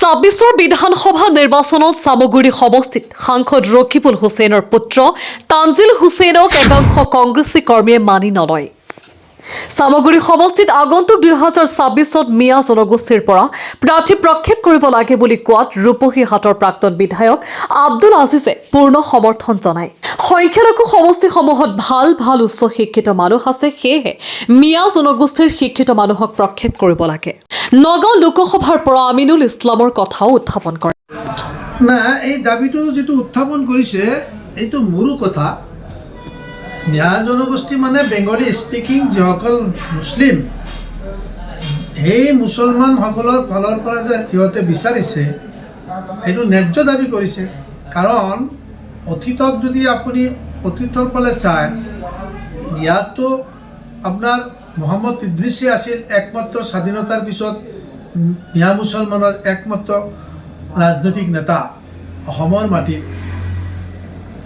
ছাব্বিছৰ বিধানসভা নিৰ্বাচনত চামগুৰি সমষ্টিত সাংসদ ৰকিবুল হুছেইনৰ পুত্ৰ তানজিল হুছেইনক একাংশ কংগ্ৰেছী কৰ্মীয়ে মানি নলয়। চামগুৰি সমষ্টিত আগন্তুক 2026ত মিয়া জনগোষ্ঠীৰ পৰা প্ৰাৰ্থী প্ৰক্ষেপ কৰিব লাগে বুলি কোৱাত ৰূপহীহাটৰ প্ৰাক্তন বিধায়ক আব্দুল আজিজে পূৰ্ণ সমৰ্থন জনায়। সংখ্যালঘু সমষ্টিসমূহত ভাল উচ্চ শিক্ষিত মানুহ আছে, সেয়েহে মিয়া জনগোষ্ঠীৰ শিক্ষিত মানুহক প্ৰক্ষেপ কৰিব লাগে। নগাঁও লোকসভাৰ পৰা আমিনুল ইছলামৰ কথাও উত্থাপন কৰে। না এই দাবিটো যেটো উত্থাপন কৰিছে এইটো মোৰো কথা। মিয়া জনগোষ্ঠী মানে বেংগলী স্পিকিং যিসকল মুছলিম, সেই মুছলমানসকলৰ ফালৰ পৰা যে সিহঁতে বিচাৰিছে এইটো ন্যায্য দাবী কৰিছে। কাৰণ অতীতক যদি আপুনি অতীতৰ ফালে চায়, ইয়াতো আপোনাৰ মহম্মদ ইদ্ৰিছি আছিল একমাত্ৰ স্বাধীনতাৰ পিছত মিয়া মুছলমানৰ একমাত্ৰ ৰাজনৈতিক নেতা অসমৰ মাটিত।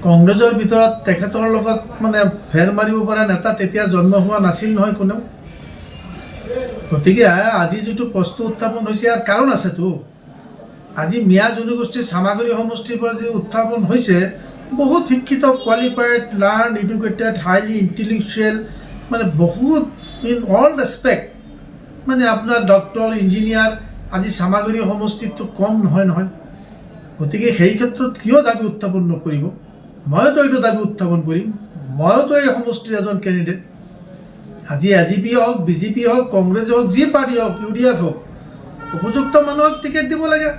কংগ্ৰেছৰ ভিতৰত তেখেতৰ লগত মানে ফেৰ মাৰিব পৰা নেতা তেতিয়া জন্ম হোৱা নাছিল নহয় কোনেও। গতিকে আজি যিটো প্ৰশ্ন উত্থাপন হৈছে ইয়াৰ কাৰণ আছেতো। আজি মিয়া জনগোষ্ঠীৰ চামাগুৰি সমষ্টিৰ পৰা যি উত্থাপন হৈছে, বহুত শিক্ষিত, qualified, learn, educated, highly intellectual, মানে বহুত ইন অল ৰেচপেক্ট, মানে আপোনাৰ ডক্টৰ, ইঞ্জিনিয়াৰ আজি চামাগুৰি সমষ্টিতটো কম নহয়। গতিকে সেই ক্ষেত্ৰত কিয় দাবী উত্থাপন নকৰিব? ময়োতো এইটো দাবী উত্থাপন কৰিম। ময়োতো এই সমষ্টিৰ এজন কেণ্ডিডেট। আজি AGP হওক, BJP হওক, কংগ্ৰেছ হওক, যি পাৰ্টি হওক, UDF হওক, উপযুক্ত মানুহক টিকেট দিব লাগে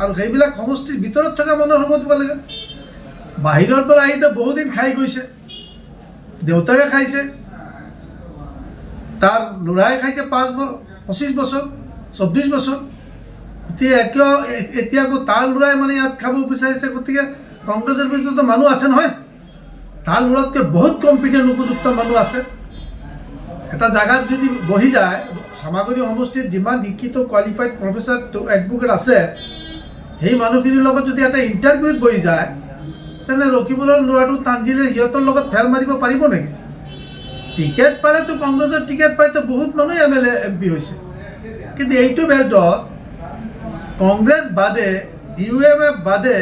আৰু সেইবিলাক সমষ্টিৰ ভিতৰত থকা মানুহৰ হ'ব দিব লাগে। বাহিৰৰ পৰা আহিতো বহুদিন খাই গৈছে, দেউতাকে খাইছে, তাৰ ল'ৰাই খাইছে 25 বছৰ, 24 বছৰ। গতিকে এতিয়া আকৌ তাৰ ল'ৰাই মানে ইয়াত খাব বিচাৰিছে। গতিকে কংগ্ৰেছৰ ভিতৰতো মানুহ আছে নহয়, তাৰ ল'ৰাতকৈ বহুত কম্পিটেণ্ট উপযুক্ত মানুহ আছে। এটা জাগাত যদি বহি যায়, চামাগুৰি সমষ্টিত যিমান শিক্ষিত কোৱালিফাইড প্ৰফেচাৰ এডভোকেট আছে, সেই মানুহখিনিৰ লগত যদি এটা ইণ্টাৰভিউত বহি যায়, তেনে ৰকিবুলৰ ল'ৰাটো তানজিলে সিহঁতৰ লগত ফেৰ মাৰিব পাৰিব নেকি? টিকেট পালেতো কংগ্ৰেছৰ টিকেট পাইতো বহুত মানুহ MLA MP হৈছে। কিন্তু এইটো বেল্টত কংগ্ৰেছ বাদে, UMF বাদে,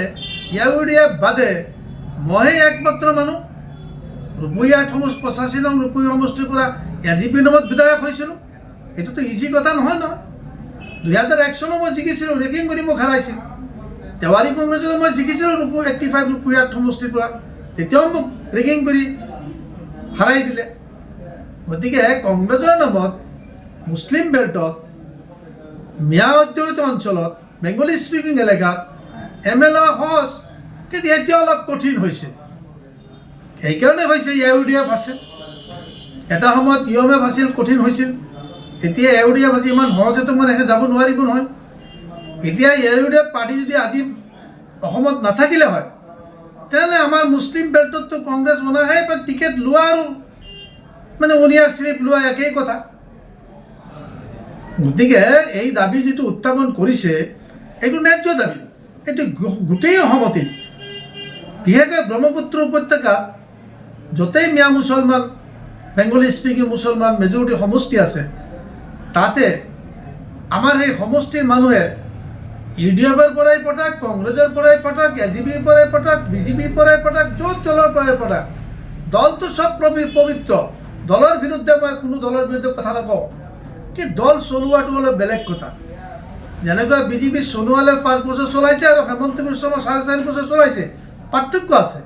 UDF বাদে মইহে একমাত্ৰ মানুহ। ৰূপহীহাট 85 নং ৰূপহী সমষ্টিৰ পৰা AGP নামত বিধায়ক হৈছিলোঁ। এইটোতো ইজি কথা নহয়। 2001 চনত মই জিকিছিলোঁ, ৰেকিং কৰি মোক হাৰাইছিল। তেওৱাৰী কংগ্ৰেছতো মই জিকিছিলোঁ 85 ৰূপহীহাট সমষ্টিৰ পৰা, তেতিয়াও মোক ৰেকিং কৰি হাৰাই দিলে। গতিকে কংগ্ৰেছৰ নামত মুছলিম বেল্টত, মিয়া অধ্যুষিত অঞ্চলত, বেংগলী স্পিকিং এলেকাত MLA সহজ, কিন্তু এতিয়া অলপ কঠিন হৈছে। সেইকাৰণে হৈছে UDF আছে, এটা সময়ত UMF আছিল, কঠিন হৈছিল। এতিয়া UDF আছে, ইমান সহজেতো মানে যাব নোৱাৰিব নহয়। এতিয়া UDF পাৰ্টি যদি আজি অসমত নাথাকিলে হয়, তেনেহ'লে আমাৰ মুছলিম বেল্টততো কংগ্ৰেছ বনাহে টিকেট লোৱা আৰু মানে উনিয়াৰ শ্লিপ লোৱা একেই কথা। গতিকে এই দাবী যিটো উত্থাপন কৰিছে এইটো ন্যায্য দাবী। এইটো গোটেই অসমতেই, বিশেষকৈ ব্ৰহ্মপুত্ৰ উপত্যকাত য'তেই মিয়া মুছলমান, বেংগলী স্পিকিং মুছলমান মেজৰিটি সমষ্টি আছে, তাতে আমাৰ সেই সমষ্টিৰ মানুহে UDFৰ পৰাই পঠাক, কংগ্ৰেছৰ পৰাই পঠাক, AGPৰ পৰাই পঠাক, BJPৰ পৰাই পঠাক, য'ত দলৰ পৰাই পঠাক, দলটো চব পবিত্ৰ। দলৰ বিৰুদ্ধে মই কোনো দলৰ বিৰুদ্ধে কথা নকওঁ, কি দল চলোৱাটো অলপ বেলেগ কথা। যেনেকৈ BJP সোণোৱালে 5 বছৰ চলাইছে আৰু হেমন্ত বিশ্বৰ 4.5 বছৰ চলাইছে, পাৰ্থক্য আছে।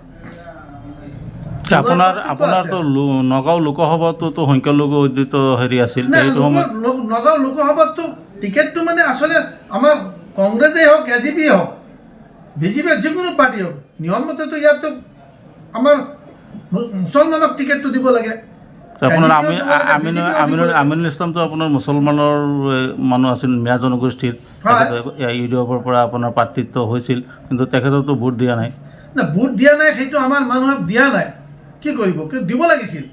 আপোনাৰতো নগাঁও লোকসভাতো সংখ্যালঘু অধ্যুষিত হেৰি আছিল। নগাঁও লোকসভাতো টিকেটটো মানে আচলতে আমাৰ কংগ্ৰেছেই হওক, AGP হওক, BJP যিকোনো পাৰ্টি হওক, নিয়ম মতেতো ইয়াততো আমাৰ মুছলমানক টিকেটটো দিব লাগে। আপোনাৰ আমিনুল ইছলামটো আপোনাৰ মুছলমানৰ মানুহ আছিল, মিয়া জনগোষ্ঠীৰ। UDFৰ পৰা আপোনাৰ প্ৰাৰ্থিত্ব হৈছিল, কিন্তু তেখেততো ভোট দিয়া নাই। ভোট দিয়া নাই, সেইটো আমাৰ মানুহক দিয়া নাই। কি কৰিব, দিব লাগিছিল।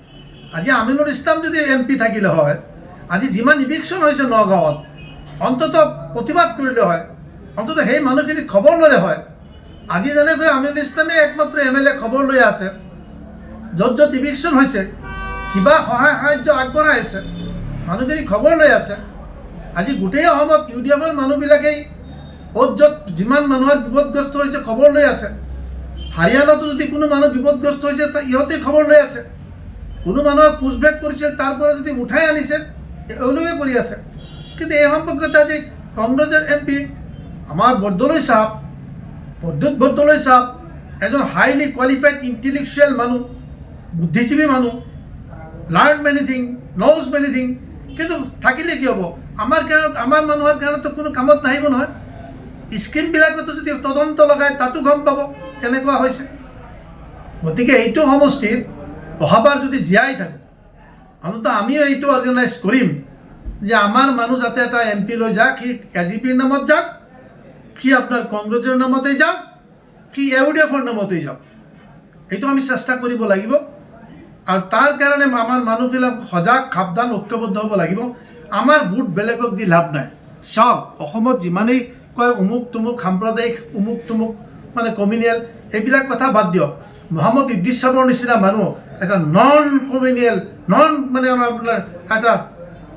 আজি আমিনুল ইছলাম যদি MP থাকিলে হয়, আজি যিমান ইভিকশ্যন হৈছে নগাঁৱত, অন্ততঃ প্ৰতিবাদ কৰিলে হয়, অন্ততঃ সেই মানুহখিনিক খবৰ ল'লে হয়। আজি যেনেকৈ আমিনুল ইছলামে একমাত্ৰ MLA খবৰ লৈ আছে, য'ত ইভিকশ্যন হৈছে, কিবা সহায় সাহায্য আগবঢ়াই আছে, মানুহখিনি খবৰ লৈ আছে। আজি গোটেই অসমত UDFৰ মানুহবিলাকেই য'ত যিমান মানুহৰ বিপদগ্ৰস্ত হৈছে খবৰ লৈ আছে। হাৰিয়ানাতো যদি কোনো মানুহ বিপদগ্ৰস্ত হৈছে ইহঁতে খবৰ লৈ আছে। কোনো মানুহক পুছবেক কৰিছিল তাৰ পৰা যদি উঠাই আনিছে এওঁলোকে কৰি আছে। কিন্তু এই সম্পৰ্কত আজি কংগ্ৰেছৰ MP আমাৰ বৰদলৈ চাহাব, প্ৰদ্যুৎ বৰদলৈ চাহাব এজন হাইলি কোৱালিফাইড ইণ্টেলেকচুৱেল মানুহ, বুদ্ধিজীৱী মানুহ, learn many thing, knows many thing, কিন্তু থাকিলে কি হ'ব? আমাৰ মানুহৰ কাৰণেতো কোনো কামত নাহিব নহয়। স্কিমবিলাকতো যদি তদন্ত লগায় তাতো গম পাব কেনেকুৱা হৈছে। গতিকে এইটো সমষ্টিত অহাবাৰ যদি জীয়াই থাকোঁ, অন্ততঃ আমিও এইটো অৰ্গেনাইজ কৰিম যে আমাৰ মানুহ যাতে এটা MP লৈ যাওক, সি KGPৰ নামত যাওক, সি আপোনাৰ কংগ্ৰেছৰ নামতেই যাওক, সি UDFৰ নামতেই যাওক। এইটো আমি চেষ্টা কৰিব লাগিব। আৰু তাৰ কাৰণে আমাৰ মানুহবিলাক সজাগ, সাৱধান, ঐক্যবদ্ধ হ'ব লাগিব। আমাৰ ভোট বেলেগক দি লাভ নাই। চাওক, অসমত যিমানেই কয় অমুক তুমুক সাম্প্ৰদায়িক, অমুক তুমুক মানে কমিউনিয়েল, এইবিলাক কথা বাদ দিয়ক। মহম্মদ ইদ্ৰিছ চাহাবৰ নিচিনা মানুহ এটা নন কমিউনিয়েল, নন মানে আপোনাৰ এটা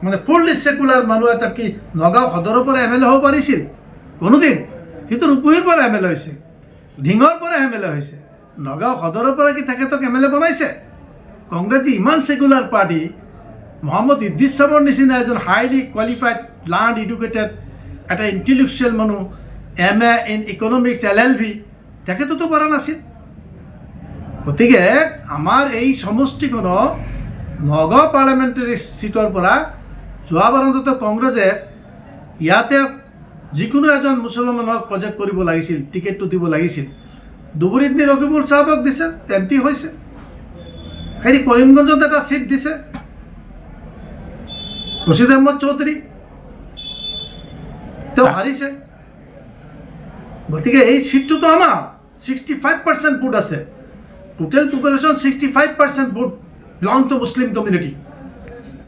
মানে ফুললি ছেকুলাৰ মানুহ এটা কি নগাঁও সদৰৰ পৰা MLA হ'ব পাৰিছিল? কোনোদিন? সিটো ৰূপহীৰ পৰা MLA হৈছে, ঢিঙৰ পৰা MLA হৈছে। নগাঁও সদৰৰ পৰা কি তেখেতক MLA বনাইছে? কংগ্ৰেছ ইমান ছেকুলাৰ পাৰ্টি, মহম্মদ ইদ্ৰিছ চাহাবৰ নিচিনা এজন হাইলি কোৱালিফাইড, লাৰ্ণ এডুকেটেড এটা ইণ্টেলেকচুৱেল মানুহ, MA ইন ইকনমিক্স LLB, তেখেততো পৰা নাছিল। গতিকে আমাৰ এই সমষ্টিখনক নগাঁও পাৰ্লামেণ্টাৰী চিটৰ পৰা যোৱাবাৰ অন্ততঃ কংগ্ৰেছে ইয়াতে যিকোনো এজন মুছলমানক প্ৰজেক্ট কৰিব লাগিছিল, টিকেটটো দিব লাগিছিল। দুবুৰীত ৰকিবুল চাহাবক দিছে, MP হৈছে। হেৰি কৰিমগঞ্জত এটা চিট দিছে ৰছিদ আহমদ চৌধুৰী, তেওঁ হাৰিছে। গতিকে এই চিটটোতো আমাৰ 65% ভোট আছে। Total population 65% vote belong to Muslim community.